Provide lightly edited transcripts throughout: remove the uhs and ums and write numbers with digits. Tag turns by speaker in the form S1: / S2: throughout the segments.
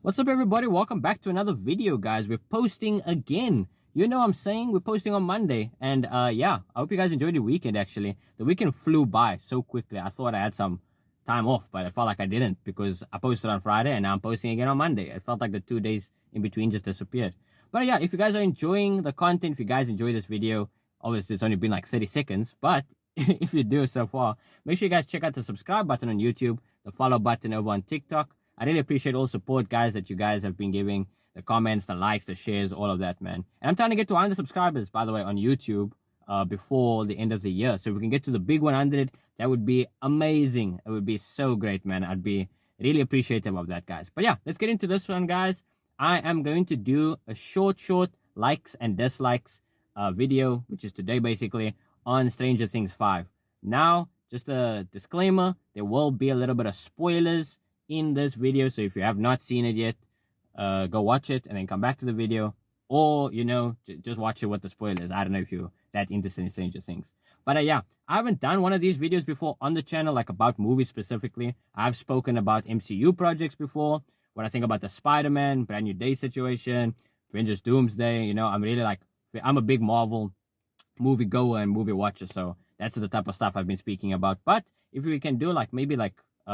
S1: What's up, everybody? Welcome back to another video, guys. We're posting again. You know what I'm saying? We're posting on Monday. And yeah, I hope you guys enjoyed the weekend, actually. The weekend flew by so quickly. I thought I had some time off, but I felt like I didn't because I posted on Friday and now I'm posting again on Monday. It felt like the 2 days in between just disappeared. But yeah, if you guys are enjoying the content, if you guys enjoy this video, obviously it's only been like 30 seconds, but if you do so far, make sure you guys check out the subscribe button on YouTube, the follow button over on TikTok. I really appreciate all support, guys, that you guys have been giving, the comments, the likes, the shares, all of that, man. And I'm trying to get to 100 subscribers, by the way, on YouTube before the end of the year. So if we can get to the big 100, that would be amazing. It would be so great, man. I'd be really appreciative of that, guys. But yeah, let's get into this one, guys. I am going to do a short likes and dislikes video, which is today, basically, on Stranger Things 5. Now, just a disclaimer, there will be a little bit of spoilers in this video, so if you have not seen it yet, go watch it and then come back to the video, or just watch it with the spoilers. I don't know if you're that interested in Stranger Things, but yeah, I haven't done one of these videos before on the channel, like about movies specifically. I've spoken about MCU projects before, what I think about the Spider-Man Brand New Day situation, Avengers Doomsday. I'm a big Marvel movie goer and movie watcher, so that's the type of stuff I've been speaking about. But if we can do maybe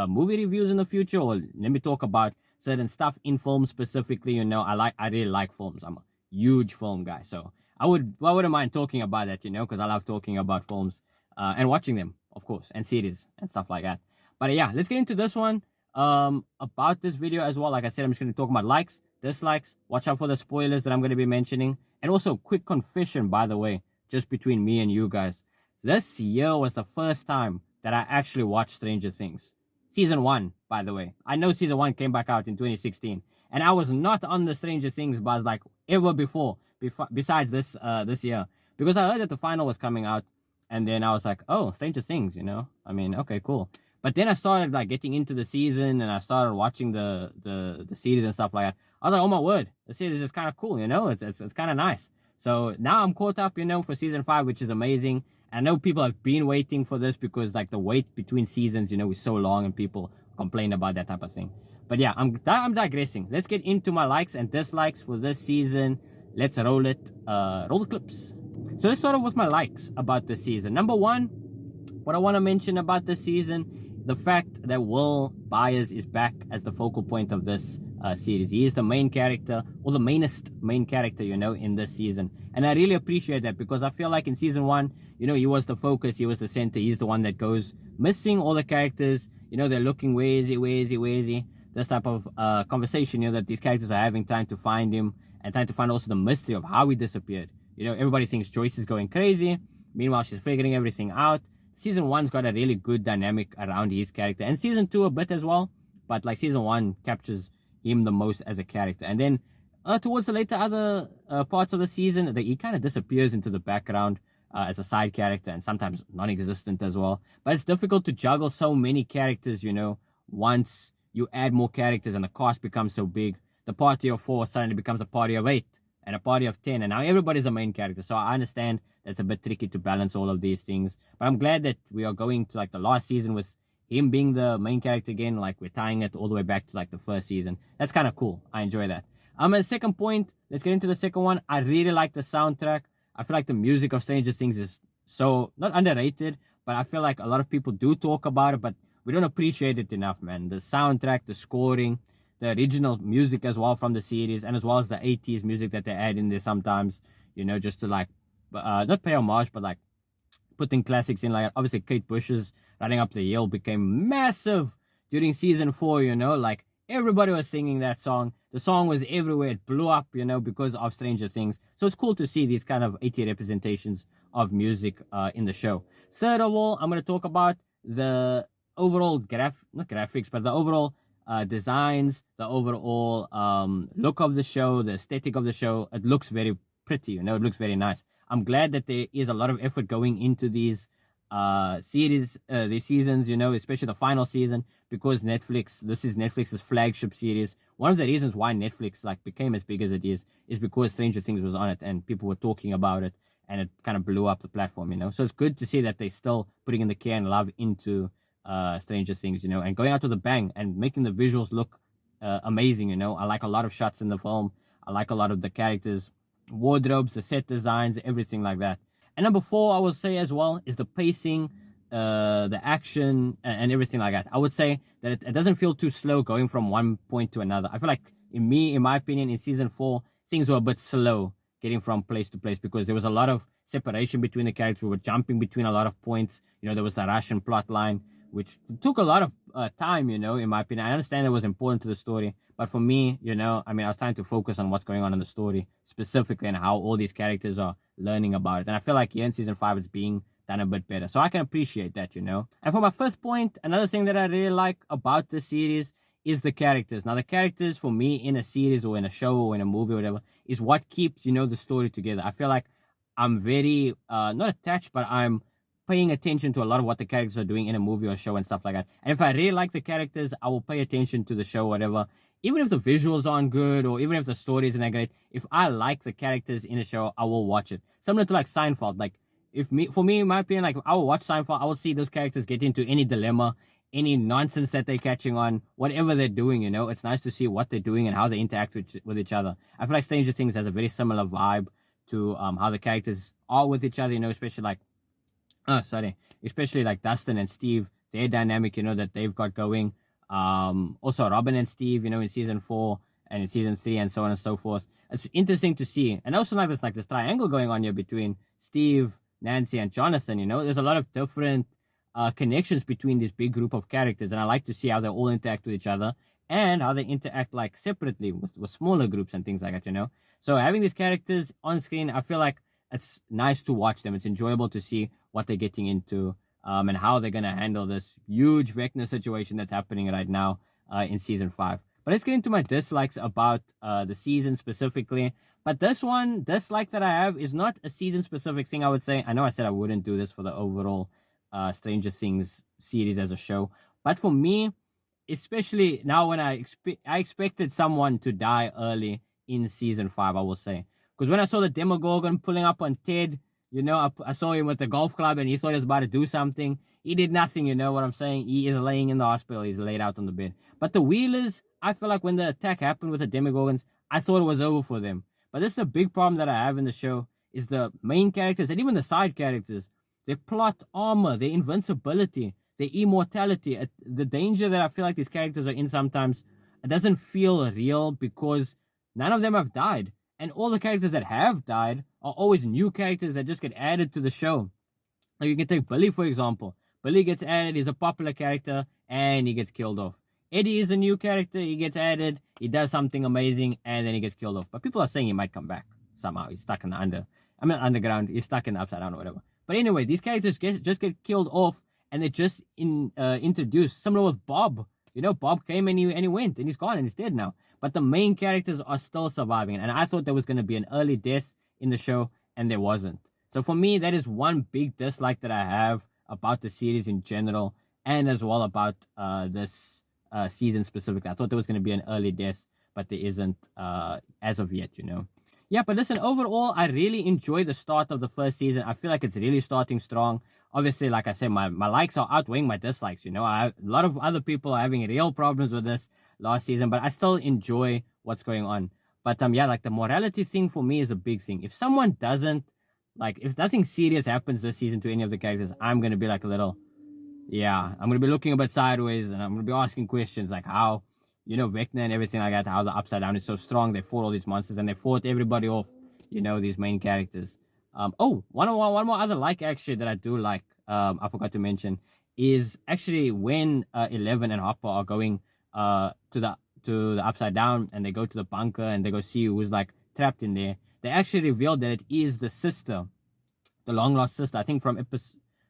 S1: movie reviews in the future, or let me talk about certain stuff in films specifically. I really like films. I'm a huge film guy, so I wouldn't mind talking about that, because I love talking about films and watching them, of course, and series and stuff like that. But yeah, let's get into this one. About this video as well, like I said, I'm just going to talk about likes, dislikes. Watch out for the spoilers that I'm going to be mentioning, and also quick confession, by the way, just between me and you guys. This year was the first time that I actually watched Stranger Things. Season 1, by the way. I know Season 1 came back out in 2016. And I was not on the Stranger Things buzz like ever before besides this year. Because I heard that the final was coming out. And then I was like, oh, Stranger Things, I mean, okay, cool. But then I started getting into the season and I started watching the series and stuff like that. I was like, oh my word, the series is kind of cool, It's kind of nice. So now I'm caught up, for Season 5, which is amazing. I know people have been waiting for this because the wait between seasons, is so long and people complain about that type of thing. But yeah, I'm digressing. Let's get into my likes and dislikes for this season. Let's roll it. Roll the clips. So let's start off with my likes about this season. Number one, what I want to mention about this season, the fact that Will Byers is back as the focal point of this series. He is the main character, or the mainest main character, in this season. And I really appreciate that because I feel like in season 1, he was the focus, he was the center, he's the one that goes missing. All the characters, they're looking, where is he? This type of conversation, that these characters are having, trying to find him and trying to find also the mystery of how he disappeared. Everybody thinks Joyce is going crazy. Meanwhile, she's figuring everything out. Season 1's got a really good dynamic around his character, and season 2 a bit as well. But season 1 captures him the most as a character. And then towards the later other parts of the season, he kind of disappears into the background as a side character, and sometimes non-existent as well. But it's difficult to juggle so many characters, once you add more characters and the cast becomes so big. The party of 4 suddenly becomes a party of 8 and a party of 10, and now everybody's a main character. So I understand that's a bit tricky to balance all of these things, but I'm glad that we are going to the last season with him being the main character again. We're tying it all the way back to the first season. That's kind of cool. I enjoy that. And the second point, let's get into the second one. I really like the soundtrack. I feel like the music of Stranger Things is so, not underrated, but I feel like a lot of people do talk about it, but we don't appreciate it enough, man. The soundtrack, the scoring, the original music as well from the series, and as well as the 80s music that they add in there sometimes, just to not pay homage, but putting classics in. Obviously Kate Bush's Running Up the Hill became massive during season 4, everybody was singing that song. The song was everywhere. It blew up, because of Stranger Things. So it's cool to see these kind of 80 representations of music in the show. Third of all, I'm going to talk about the overall not graphics, but the overall designs, the overall look of the show, the aesthetic of the show. It looks very pretty, it looks very nice. I'm glad that there is a lot of effort going into these series, these seasons, especially the final season, because this is Netflix's flagship series. One of the reasons why Netflix became as big as it is because Stranger Things was on it and people were talking about it, and it kind of blew up the platform, So it's good to see that they're still putting in the care and love into Stranger Things, and going out with a bang and making the visuals look amazing. I like a lot of shots in the film. I like a lot of the characters, wardrobes, the set designs, everything like that. And number four, I will say as well, is the pacing, the action, and everything like that. I would say that it doesn't feel too slow going from one point to another. I feel like in my opinion, in season four, things were a bit slow getting from place to place because there was a lot of separation between the characters. We were jumping between a lot of points. There was the Russian plot line, which took a lot of time, in my opinion. I understand it was important to the story, but for me, I was trying to focus on what's going on in the story specifically and how all these characters are learning about it. And I feel like here in season five, it's being done a bit better. So I can appreciate that. And for my fifth point, another thing that I really like about this series is the characters. Now, the characters for me in a series or in a show or in a movie or whatever is what keeps, the story together. I feel like I'm very, not attached, but I'm paying attention to a lot of what the characters are doing in a movie or show and stuff like that. And if I really like the characters, I will pay attention to the show, whatever. Even if the visuals aren't good or even if the story isn't that great, if I like the characters in a show, I will watch it. Similar to like Seinfeld. Like, for me, in my opinion, like I will watch Seinfeld, I will see those characters get into any dilemma, any nonsense that they're catching on, whatever they're doing, it's nice to see what they're doing and how they interact with each other. I feel like Stranger Things has a very similar vibe to how the characters are with each other, especially like, especially like Dustin and Steve, their dynamic, that they've got going. Also Robin and Steve, in season 4 and in season 3 and so on and so forth. It's interesting to see. And also like this triangle going on here between Steve, Nancy, and Jonathan, there's a lot of different connections between this big group of characters, and I like to see how they all interact with each other and how they interact like separately with smaller groups and things like that. So having these characters on screen, I feel like it's nice to watch them. It's enjoyable to see what they're getting into and how they're gonna handle this huge Vecna situation that's happening right now in season 5. But let's get into my dislikes about the season specifically. But this one dislike that I have is not a season specific thing, I would say. I know I said I wouldn't do this for the overall Stranger Things series as a show, but for me, especially now when I expected someone to die early in season 5, I will say, because when I saw the Demogorgon pulling up on Ted, I saw him with the golf club and he thought he was about to do something. He did nothing. You know what I'm saying? He is laying in the hospital. He's laid out on the bed. But the Wheelers, I feel like when the attack happened with the Demogorgons, I thought it was over for them. But this is a big problem that I have in the show, is the main characters and even the side characters, their plot armor, their invincibility, their immortality, the danger that I feel like these characters are in sometimes, it doesn't feel real because none of them have died. And all the characters that have died are always new characters that just get added to the show. Like you can take Billy, for example. Billy gets added, he's a popular character, and he gets killed off. Eddie is a new character, he gets added, he does something amazing, and then he gets killed off. But people are saying he might come back somehow. He's stuck in the underground, he's stuck in the upside down or whatever. But anyway, these characters just get killed off, and they're just introduced. Similar with Bob. Bob came and he went, and he's gone, and he's dead now. But the main characters are still surviving. And I thought there was going to be an early death in the show, and there wasn't. So for me, that is one big dislike that I have about the series in general, and as well about this season specifically. I thought there was going to be an early death, but there isn't as of yet, Yeah, but listen, overall, I really enjoy the start of the first season. I feel like it's really starting strong. Obviously, like I said, my likes are outweighing my dislikes, a lot of other people are having real problems with this last season, but I still enjoy what's going on. But yeah, like the morality thing for me is a big thing. If someone doesn't, if nothing serious happens this season to any of the characters, I'm going to be like I'm going to be looking a bit sideways, and I'm going to be asking questions like how, Vecna and everything like that, how the Upside Down is so strong. They fought all these monsters, and they fought everybody off, these main characters. One more other actually that I do like, I forgot to mention, is actually when Eleven and Hopper are going to the Upside Down, and they go to the bunker and they go see who's trapped in there. They actually revealed that it is the sister, the long lost sister, I think from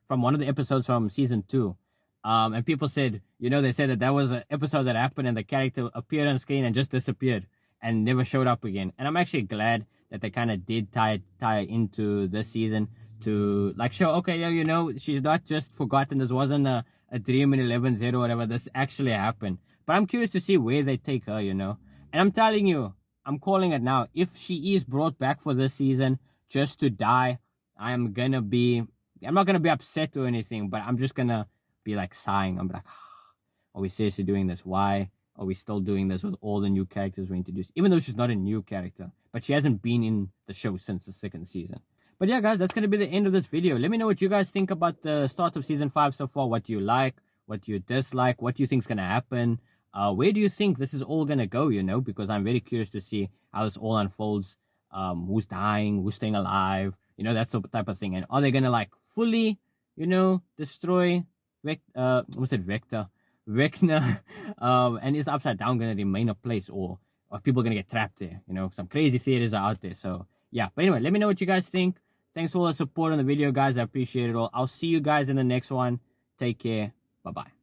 S1: one of the episodes from season 2. And people said, they said that was an episode that happened and the character appeared on screen and just disappeared and never showed up again. And I'm actually glad that they kind of did tie into this season to show, okay, she's not just forgotten. This wasn't a dream in 11Z or whatever. This actually happened. But I'm curious to see where they take her, And I'm telling you, I'm calling it now. If she is brought back for this season just to die, I'm not going to be upset or anything, but I'm just going to be sighing. I'm like, are we seriously doing this? Why are we still doing this with all the new characters we introduced? Even though she's not a new character, but she hasn't been in the show since the second season. But yeah, guys, that's going to be the end of this video. Let me know what you guys think about the start of season 5 so far. What do you like? What do you dislike? What do you think is going to happen? Where do you think this is all going to go, you know? Because I'm very curious to see how this all unfolds. Who's dying? Who's staying alive? You know, that's the type of thing. And are they going to, like, fully, you know, destroy Vector? Vecna, and is the Upside Down going to remain a place, or are people going to get trapped there? You know, some crazy theories are out there. So, yeah. But anyway, let me know what you guys think. Thanks for all the support on the video, guys. I appreciate it all. I'll see you guys in the next one. Take care. Bye-bye.